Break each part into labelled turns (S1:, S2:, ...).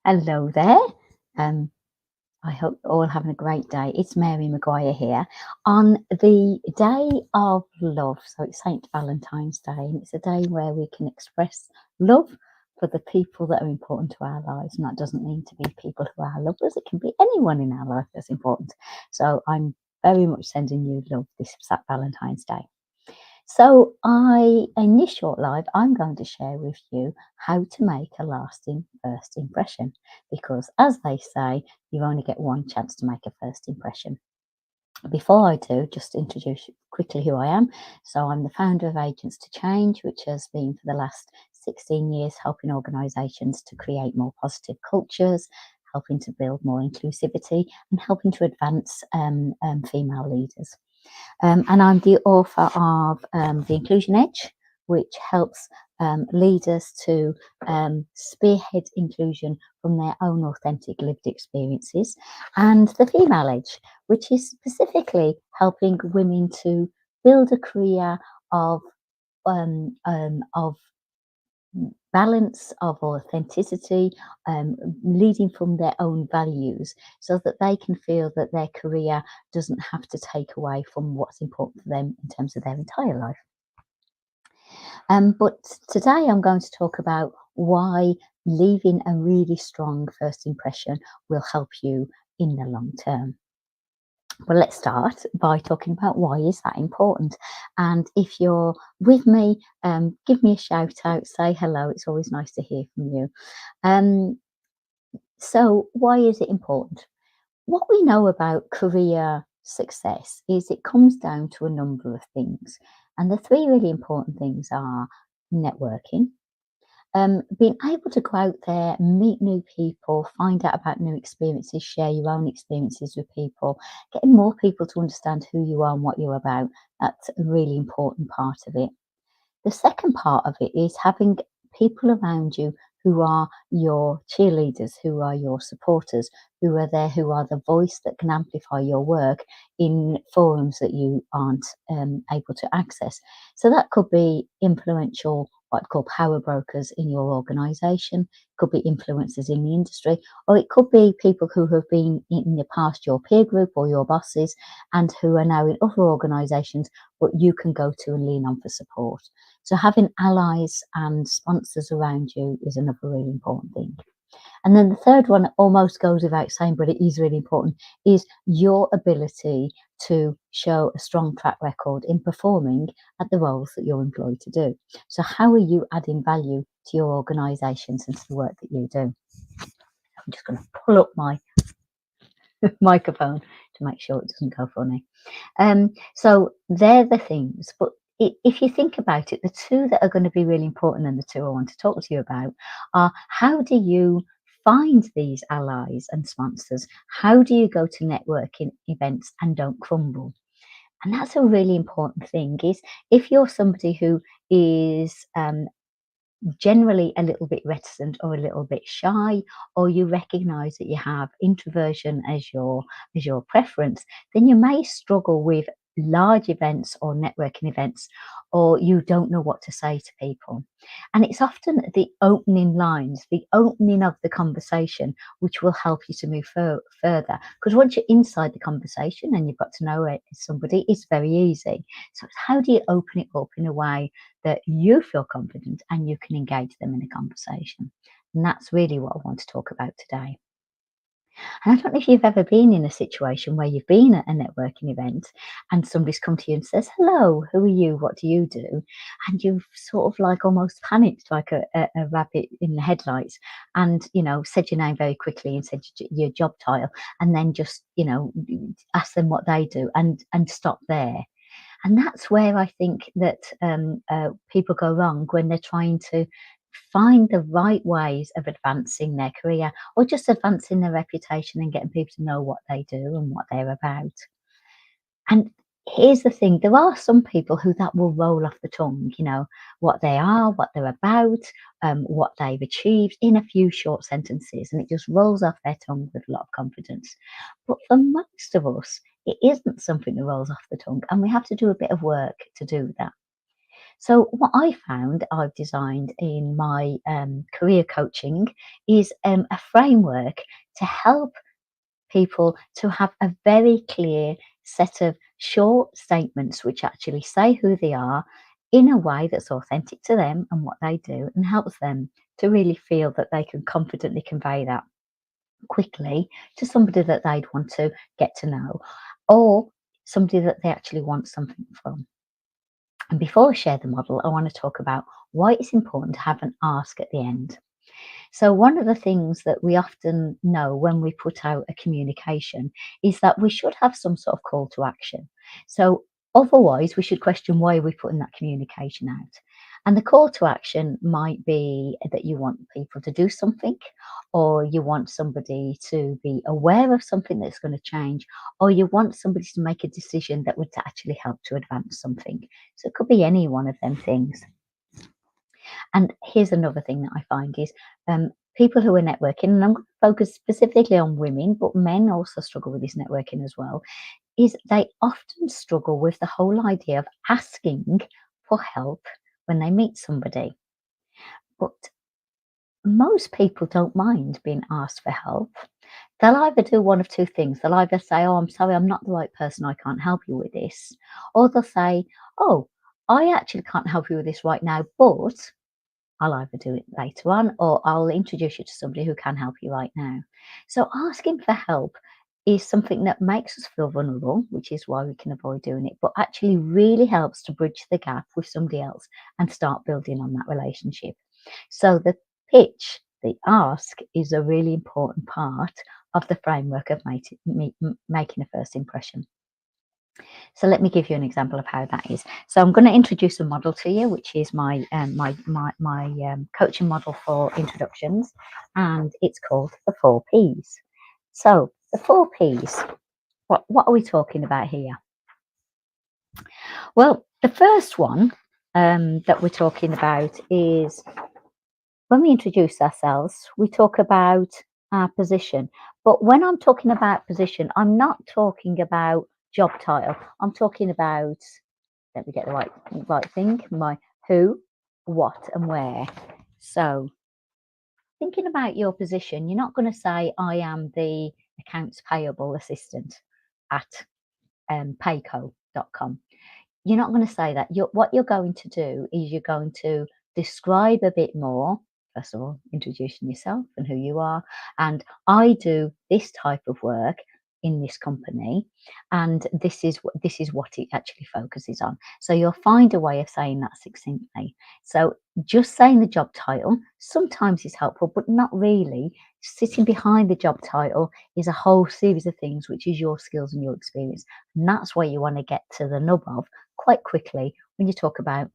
S1: Hello there. Um, I hope you're all having a great day. It's Mary Maguire here on the day of love. So it's St. Valentine's Day, and it's a day where we can express love for the people that are important to our lives. And that doesn't need to be people who are our lovers, it can be anyone in our life that's important. So I'm very much sending you love this Valentine's Day. So, in this short live, I'm going to share with you how to make a lasting first impression. Because, as they say, you only get one chance to make a first impression. Before I do, just introduce quickly who I am. So, I'm the founder of Agents to Change, which has been for the last 16 years helping organisations to create more positive cultures, helping to build more inclusivity, and helping to advance female leaders. And I'm the author of The Inclusion Edge, which helps leaders to spearhead inclusion from their own authentic lived experiences, and The Female Edge, which is specifically helping women to build a career of balance, of authenticity, leading from their own values so that they can feel that their career doesn't have to take away from what's important for them in terms of their entire life. But today I'm going to talk about why leaving a really strong first impression will help you in the long term. Well, let's start by talking about why is that important. And if you're with me, give me a shout out, say hello. It's always nice to hear from you. Um, so, why is it important? What we know about career success is it comes down to a number of things. And the three really important things are networking, being able to go out there, meet new people, find out about new experiences, share your own experiences with people, getting more people to understand who you are and what you're about. That's a really important part of it. The second part of it is having people around you who are your cheerleaders, who are your supporters, who are there, who are the voice that can amplify your work in forums that you aren't able to access. So that could be influential, what I call power brokers in your organisation, could be influencers in the industry, or it could be people who have been in the past your peer group or your bosses and who are now in other organisations, but you can go to and lean on for support. So having allies and sponsors around you is another really important thing. And then the third one almost goes without saying, but it is really important, is your ability to show a strong track record in performing at the roles that you're employed to do. So how are you adding value to your organisations and to the work that you do? I'm just going to pull up my microphone to make sure it doesn't go funny. So they're the things, but if you think about it, the two that are going to be really important and the two I want to talk to you about are how do you find these allies and sponsors? How do you go to networking events and don't crumble? And that's a really important thing is if you're somebody who is generally a little bit reticent or a little bit shy, or you recognize that you have introversion as your preference, then you may struggle with large events or networking events, or you don't know what to say to people. And it's often the opening lines, the opening of the conversation, which will help you to move further. Because once you're inside the conversation and you've got to know somebody, it's very easy. So it's how do you open it up in a way that you feel confident and you can engage them in a conversation. And that's really what I want to talk about today. And I don't know if you've ever been in a situation where you've been at a networking event and somebody's come to you and says, hello, who are you? What do you do? And you've sort of like almost panicked like a rabbit in the headlights and, said your name very quickly and said your job title and then just, ask them what they do and stop there. And that's where I think that people go wrong when they're trying to find the right ways of advancing their career or just advancing their reputation and getting people to know what they do and what they're about. And here's the thing, there are some people who that will roll off the tongue, what they are, what they're about, what they've achieved in a few short sentences, and it just rolls off their tongue with a lot of confidence. But for most of us, it isn't something that rolls off the tongue, and we have to do a bit of work to do that. So, what I found I've designed in my career coaching is a framework to help people to have a very clear set of short statements which actually say who they are in a way that's authentic to them and what they do and helps them to really feel that they can confidently convey that quickly to somebody that they'd want to get to know or somebody that they actually want something from. And before I share the model, I want to talk about why it's important to have an ask at the end. So, one of the things that we often know when we put out a communication is that we should have some sort of call to action. So, otherwise, we should question why we're putting that communication out. And the call to action might be that you want people to do something, or you want somebody to be aware of something that's going to change, or you want somebody to make a decision that would actually help to advance something. So, it could be any one of them things. And here's another thing that I find is people who are networking, and I'm going to focus specifically on women, but men also struggle with this networking as well, is they often struggle with the whole idea of asking for help when they meet somebody. But most people don't mind being asked for help. They'll either do one of two things. They'll either say, "Oh, I'm sorry, I'm not the right person. I can't help you with this." Or they'll say, "Oh, I actually can't help you with this right now, but I'll either do it later on or I'll introduce you to somebody who can help you right now." So asking for help is something that makes us feel vulnerable, which is why we can avoid doing it, but actually really helps to bridge the gap with somebody else and start building on that relationship. So the pitch, the ask, is a really important part of the framework of making a first impression. So let me give you an example of how that is. So I'm going to introduce a model to you, which is my coaching model for introductions, and it's called the 4 Ps. So the 4 Ps. What are we talking about here? Well, the first one that we're talking about is when we introduce ourselves, we talk about our position. But when I'm talking about position, I'm not talking about job title. I'm talking about, let me get the right thing, my who, what, and where. So thinking about your position, you're not going to say, "I am the accounts payable assistant at payco.com." You're not going to say that. What you're going to do is you're going to describe a bit more. First of all, introducing yourself and who you are. And I do this type of work in this company, and this is what it actually focuses on. So you'll find a way of saying that succinctly. So just saying the job title sometimes is helpful, but not really. Sitting behind the job title is a whole series of things, which is your skills and your experience. And that's where you want to get to the nub of quite quickly when you talk about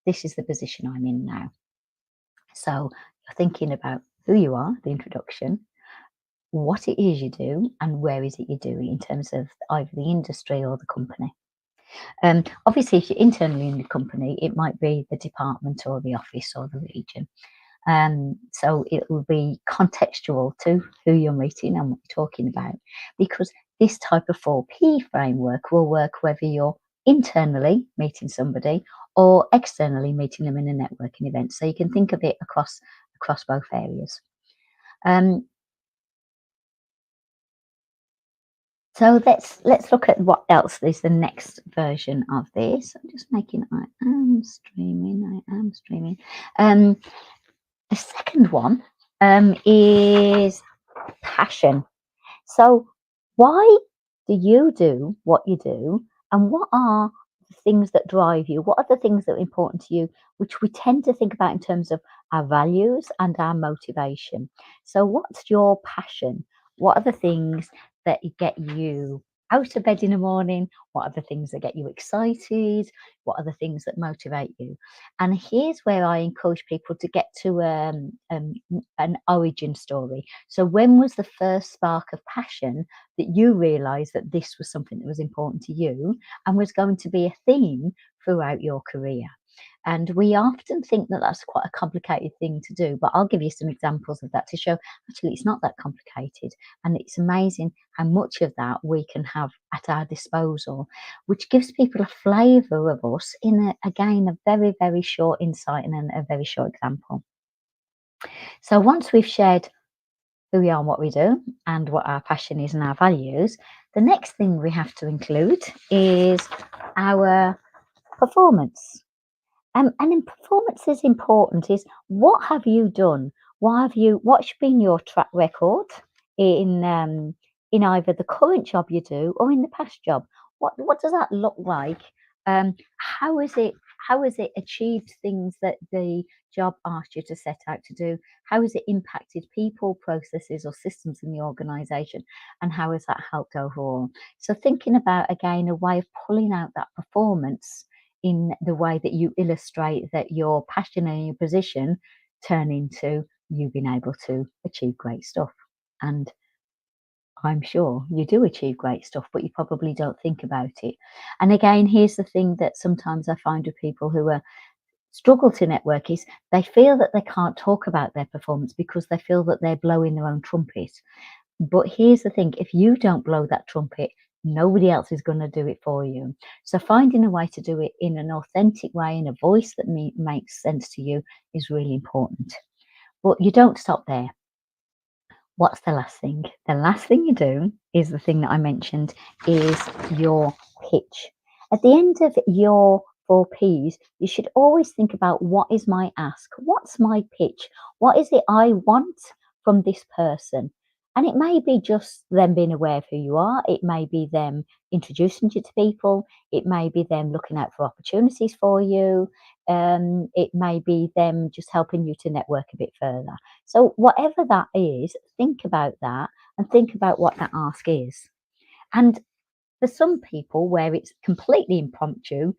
S1: this is the position I'm in now. So you're thinking about who you are, the introduction, what it is you do, and where is it you do it in terms of either the industry or the company. Obviously, if you're internally in the company, it might be the department or the office or the region. So it will be contextual to who you're meeting and what you're talking about, because this type of 4P framework will work whether you're internally meeting somebody or externally meeting them in a networking event. So you can think of it across both areas. Um, so let's look at what else is the next version of this. I'm just making I am streaming. Um, the second one is passion. So, why do you do what you do? And what are the things that drive you? What are the things that are important to you, which we tend to think about in terms of our values and our motivation? So, what's your passion? What are the things that get you out of bed in the morning? What are the things that get you excited? What are the things that motivate you? And here's where I encourage people to get to an origin story. So, when was the first spark of passion that you realised that this was something that was important to you and was going to be a theme throughout your career? And we often think that that's quite a complicated thing to do, but I'll give you some examples of that to show actually it's not that complicated. And it's amazing how much of that we can have at our disposal, which gives people a flavour of us in, again, a very, very short insight and a very short example. So once we've shared who we are and what we do and what our passion is and our values, the next thing we have to include is our performance. And in performance is important is what have you done? What's been your track record in either the current job you do or in the past job? What does that look like? How is it achieved things that the job asked you to set out to do? How has it impacted people, processes, or systems in the organization? And how has that helped overall? So thinking about again a way of pulling out that performance in the way that you illustrate that your passion and your position turn into you being able to achieve great stuff. And I'm sure you do achieve great stuff, but you probably don't think about it. And again, here's the thing that sometimes I find with people who are struggle to network is they feel that they can't talk about their performance because they feel that they're blowing their own trumpet. But here's the thing, if you don't blow that trumpet, nobody else is going to do it for you. So finding a way to do it in an authentic way, in a voice that makes sense to you is really important. But you don't stop there. What's the last thing? The last thing you do is the thing that I mentioned is your pitch. At the end of your 4Ps, you should always think about what is my ask? What's my pitch? What is it I want from this person? And it may be just them being aware of who you are. It may be them introducing you to people. It may be them looking out for opportunities for you. It may be them just helping you to network a bit further. So whatever that is, think about that and think about what that ask is. And for some people where it's completely impromptu,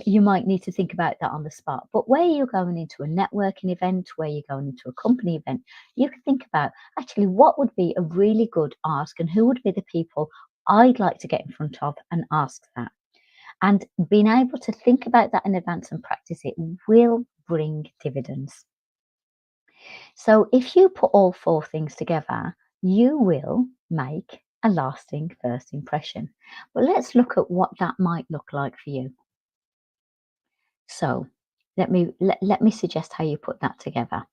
S1: you might need to think about that on the spot. But where you're going into a networking event, where you're going into a company event, you can think about actually what would be a really good ask and who would be the people I'd like to get in front of and ask that. And being able to think about that in advance and practice it will bring dividends. So if you put all four things together, you will make a lasting first impression. But let's look at what that might look like for you. So let me suggest how you put that together.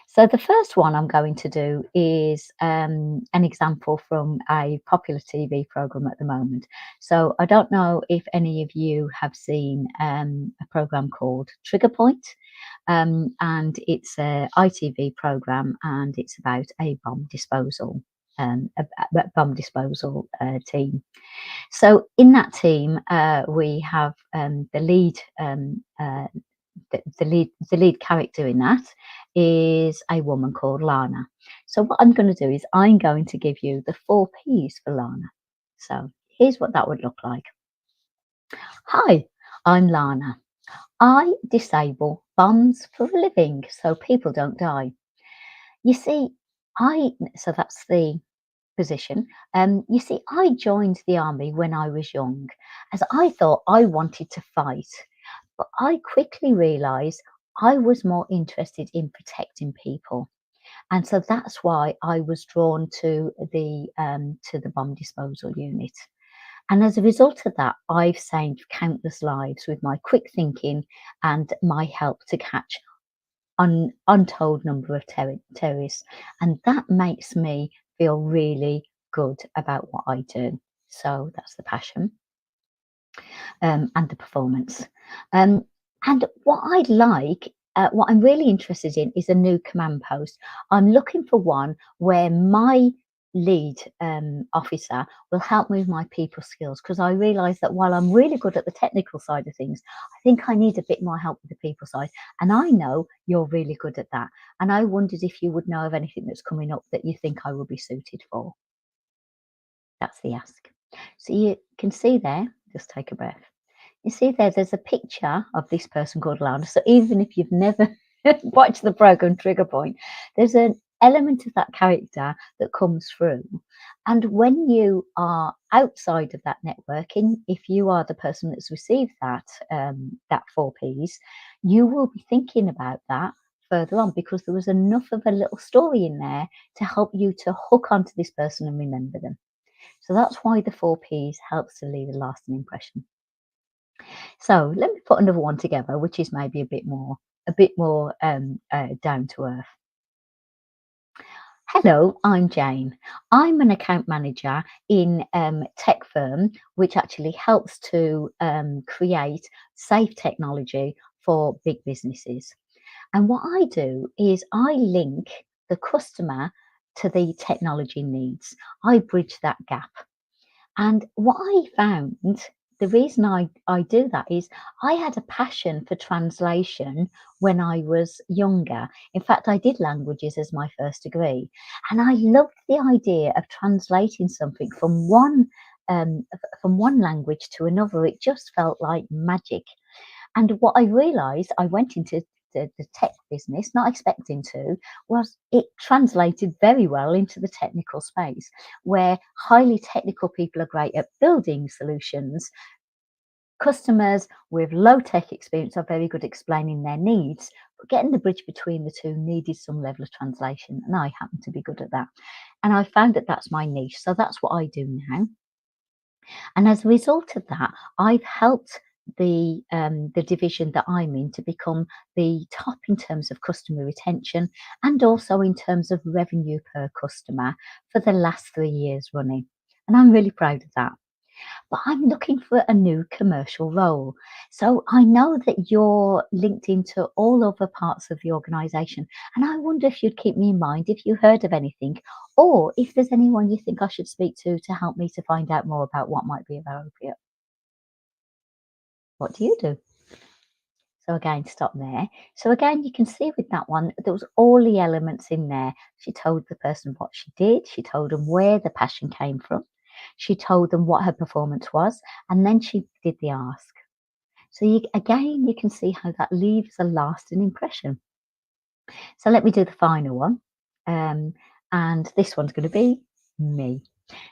S1: So the first one I'm going to do is an example from a popular TV program at the moment. So I don't know if any of you have seen a program called Trigger Point, and it's a ITV program, and it's about a bomb disposal. A bomb disposal team. So in that team, we have the lead the lead character in that is a woman called Lana. So what I'm going to do is I'm going to give you the 4Ps for Lana. So here's what that would look like. Hi, I'm Lana. I disable bombs for a living so people don't die. You see, so that's the position. You see, I joined the army when I was young as I thought I wanted to fight. But I quickly realised I was more interested in protecting people, and so that's why I was drawn to the bomb disposal unit. And as a result of that, I've saved countless lives with my quick thinking and my help to catch untold number of terrorists, and that makes me feel really good about what I do. So that's the passion and the performance. Um, and what I'm really interested in is a new command post. I'm looking for one where my lead officer will help me with my people skills because I realise that while I'm really good at the technical side of things, I think I need a bit more help with the people side. And I know you're really good at that. And I wondered if you would know of anything that's coming up that you think I will be suited for. That's the ask. So you can see there, just take a breath. You see there's a picture of this person called Lana. So even if you've never watched the program Trigger Point, there's element of that character that comes through. And when you are outside of that networking, if you are the person that's received that four Ps, you will be thinking about that further on because there was enough of a little story in there to help you to hook onto this person and remember them. So that's why the four Ps helps to leave a lasting impression. So let me put another one together, which is maybe a bit more down to earth. Hello, I'm Jane. I'm an account manager in tech firm, which actually helps to create safe technology for big businesses. And what I do is I link the customer to the technology needs. I bridge that gap. And what I found, the reason I do that is I had a passion for translation when I was younger. In fact, I did languages as my first degree. And I loved the idea of translating something from one language to another. It just felt like magic. And what I realized, I went into the tech business, not expecting to, was it translated very well into the technical space, where highly technical people are great at building solutions. Customers with low tech experience are very good at explaining their needs, but getting the bridge between the two needed some level of translation, and I happen to be good at that. And I found that that's my niche, so that's what I do now. And as a result of that, I've helped the division that I'm in to become the top in terms of customer retention and also in terms of revenue per customer for the last 3 years running. And I'm really proud of that. But I'm looking for a new commercial role. So I know that you're linked into all other parts of the organisation. And I wonder if you'd keep me in mind if you heard of anything or if there's anyone you think I should speak to help me to find out more about what might be appropriate. What do you do? So again, stop there. So again, you can see with that one, there was all the elements in there. She told the person what she did. She told them where the passion came from. She told them what her performance was, and then she did the ask. So again, you can see how that leaves a lasting impression. So let me do the final one. Um, and this one's going to be me.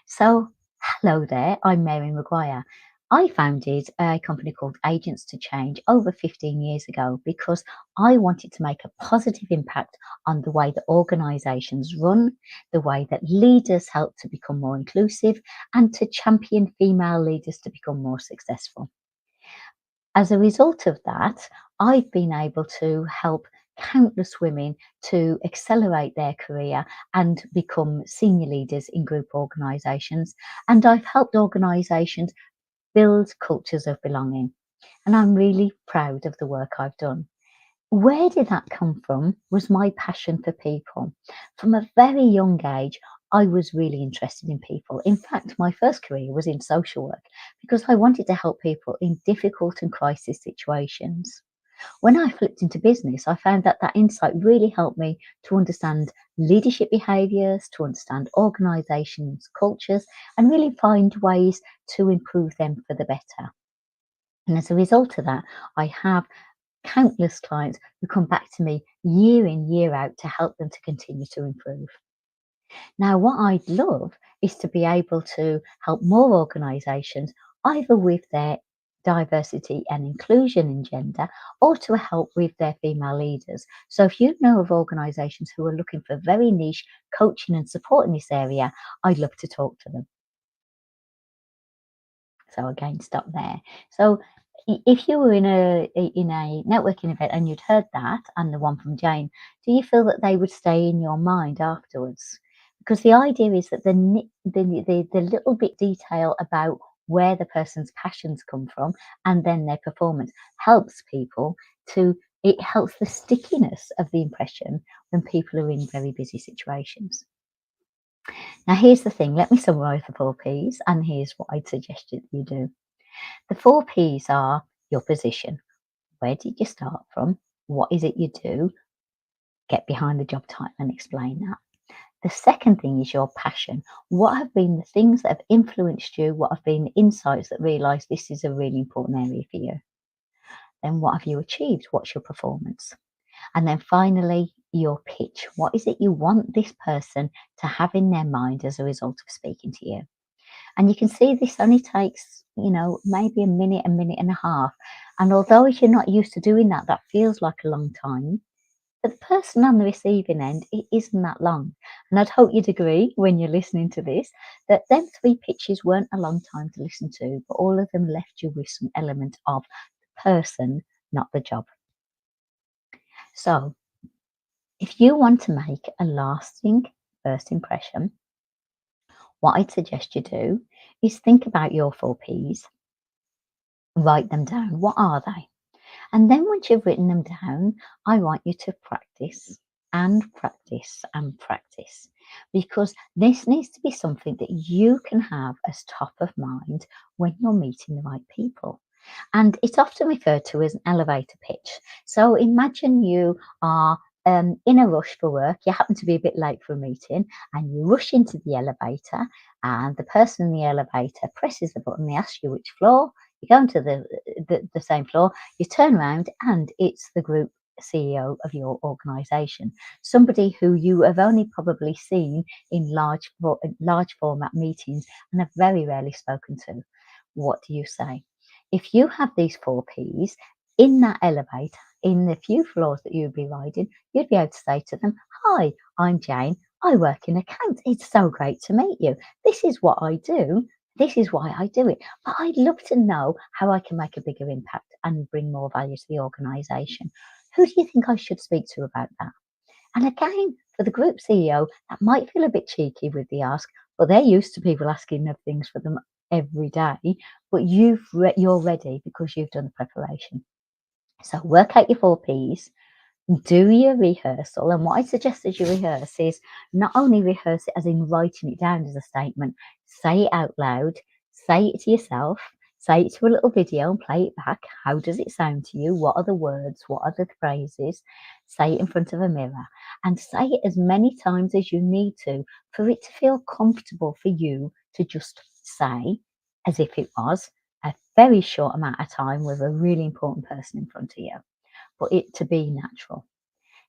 S1: So hello there, I'm Mary Maguire. I founded a company called Agents to Change over 15 years ago because I wanted to make a positive impact on the way that organisations run, the way that leaders help to become more inclusive, and to champion female leaders to become more successful. As a result of that, I've been able to help countless women to accelerate their career and become senior leaders in group organisations. And I've helped organisations build cultures of belonging. And I'm really proud of the work I've done. Where did that come from was my passion for people. From a very young age, I was really interested in people. In fact, my first career was in social work because I wanted to help people in difficult and crisis situations. When I flipped into business, I found that that insight really helped me to understand leadership behaviours, to understand organisations' cultures, and really find ways to improve them for the better. And as a result of that, I have countless clients who come back to me year in, year out to help them to continue to improve. Now, what I'd love is to be able to help more organisations either with their diversity and inclusion in gender or to help with their female leaders. So, if you know of organisations who are looking for very niche coaching and support in this area, I'd love to talk to them. So again, stop there. So if you were in a networking event and you'd heard that and the one from Jane, do you feel that they would stay in your mind afterwards? Because the idea is that the little bit detail about where the person's passions come from and then their performance helps people to it helps the stickiness of the impression when people are in very busy situations. Now, here's the thing, let me summarize the four P's, and here's what I'd suggest that you do. The four P's are your position. Where did you start from? What is it you do? Get behind the job title and explain that. The second thing is your passion. What have been the things that have influenced you? What have been the insights that realise this is a really important area for you? Then what have you achieved? What's your performance? And then finally, your pitch. What is it you want this person to have in their mind as a result of speaking to you? And you can see this only takes, maybe a minute and a half. And although if you're not used to doing that, that feels like a long time. But the person on the receiving end, it isn't that long. And I'd hope you'd agree when you're listening to this that them three pitches weren't a long time to listen to, but all of them left you with some element of the person, not the job. So if you want to make a lasting first impression, what I'd suggest you do is think about your 4 Ps, write them down. What are they? And then once you've written them down, I want you to practice and practice and practice, because this needs to be something that you can have as top of mind when you're meeting the right people. And it's often referred to as an elevator pitch. So imagine you are in a rush for work, you happen to be a bit late for a meeting, and you rush into the elevator, and the person in the elevator presses the button, they ask you which floor, you go into the same floor, you turn around, and it's the group CEO of your organisation, somebody who you have only probably seen in large format meetings and have very rarely spoken to. What do you say? If you have these 4 Ps in that elevator, in the few floors that you'd be riding, you'd be able to say to them, "Hi, I'm Jane. I work in accounts. It's so great to meet you. This is what I do. This is why I do it. But I'd love to know how I can make a bigger impact and bring more value to the organisation. Who do you think I should speak to about that?" And again, for the group CEO, that might feel a bit cheeky with the ask, but they're used to people asking them things for them every day. But you're ready because you've done the preparation. So work out your 4 Ps, do your rehearsal. And what I suggest as you rehearse is not only rehearse it as in writing it down as a statement, say it out loud, say it to yourself, say it to a little video and play it back. How does it sound to you? What are the words? What are the phrases? Say it in front of a mirror and say it as many times as you need to for it to feel comfortable for you to just say as if it was a very short amount of time with a really important person in front of you, but it to be natural.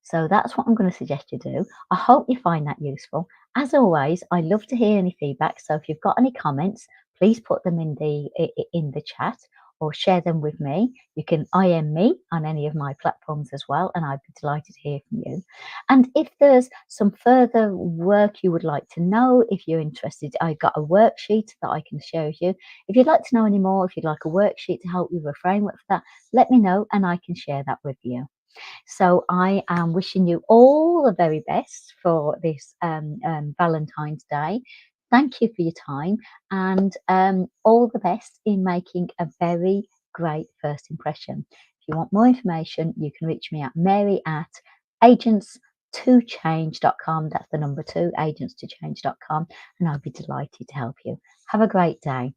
S1: So that's what I'm going to suggest you do. I hope you find that useful. As always, I love to hear any feedback. So if you've got any comments, please put them in the chat or share them with me. You can IM me on any of my platforms as well, and I'd be delighted to hear from you. And if there's some further work you would like to know, if you're interested, I've got a worksheet that I can share with you. If you'd like to know any more, if you'd like a worksheet to help you with a framework for that, let me know and I can share that with you. So I am wishing you all the very best for this Valentine's Day. Thank you for your time and all the best in making a very great first impression. If you want more information, you can reach me at Mary at agents2change.com. That's the number 2, agents2change.com, and I'll be delighted to help you. Have a great day.